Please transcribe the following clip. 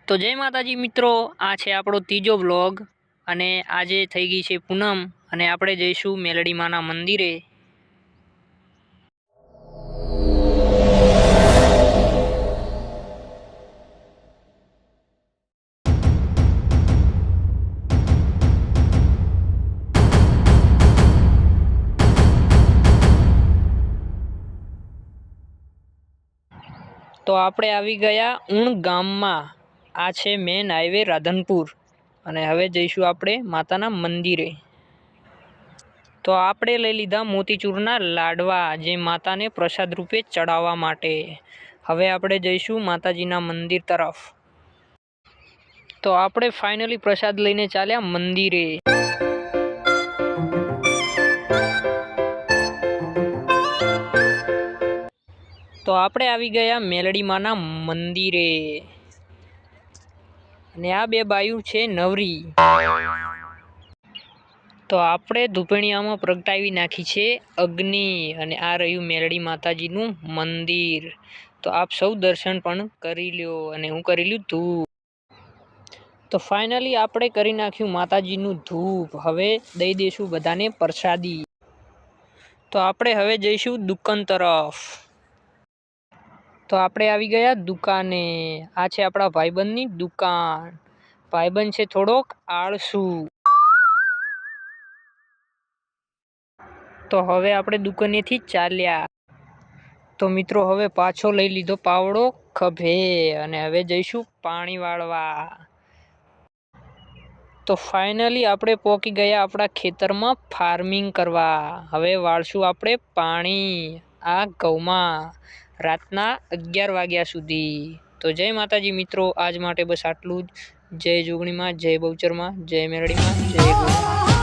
તો જય માતાજી મિત્રો, આ છે આપણો ત્રીજો વ્લોગ અને આજે થઈ ગઈ છે પૂનમ અને આપણે જઈશું મેલડી માના મંદિરે। તો આપણે આવી ગયા ઊણ ગામમાં। આ છે મેન હાઈવે રાધનપુર અને હવે જઈશું આપણે માતાના મંદિરે। તો આપણે લઈ લીધા મોતીચૂરના લાડવા, જે માતાને પ્રસાદ રૂપે ચડાવવા માટે। હવે આપણે જઈશું માતાજીના મંદિર તરફ। તો આપણે ફાઇનલી પ્રસાદ લઈને ચાલ્યા મંદિરે। તો આપણે આવી ગયા મેલડી માના મંદિરે અને આ બે બાયું છે નવરી। તો આપણે ધૂપણિયામાં પ્રગટાવી નાખી છે અગ્નિ અને આ રહ્યું મેલડી માતાજીનું મંદિર। તો આપ સૌ દર્શન પણ કરી લ્યો અને હું કરી લ્યું ધૂપ। તો ફાઇનલી આપણે કરી નાખ્યું માતાજીનું ધૂપ। હવે દઈ દઈશું બધાને પ્રસાદી। તો આપણે હવે જઈશું દુકાન તરફ। તો આપણે આવી ગયા દુકાને। આ છે આપણા ભાઈબંધની દુકાન। ભાઈબંધ છે થોડોક આળસુ। તો હવે આપણે દુકાનેથી ચાલ્યા। તો મિત્રો હવે પાછો લઈ લીધો પાવડો ખભે અને હવે જઈશું પાણી વાળવા। તો ફાઇનલી આપણે પહોંચી ગયા આપણા ખેતરમાં ફાર્મિંગ કરવા। હવે વાળશું આપણે પાણી આ ઘઉંમાં રાતના 11 વાગ્યા સુધી। તો જય માતાજી મિત્રો, આજ માટે બસ આટલું જ। જય જોગણીમાં, જય બહુચરમાં, જય મેલડીમાં, જય ગોમાં।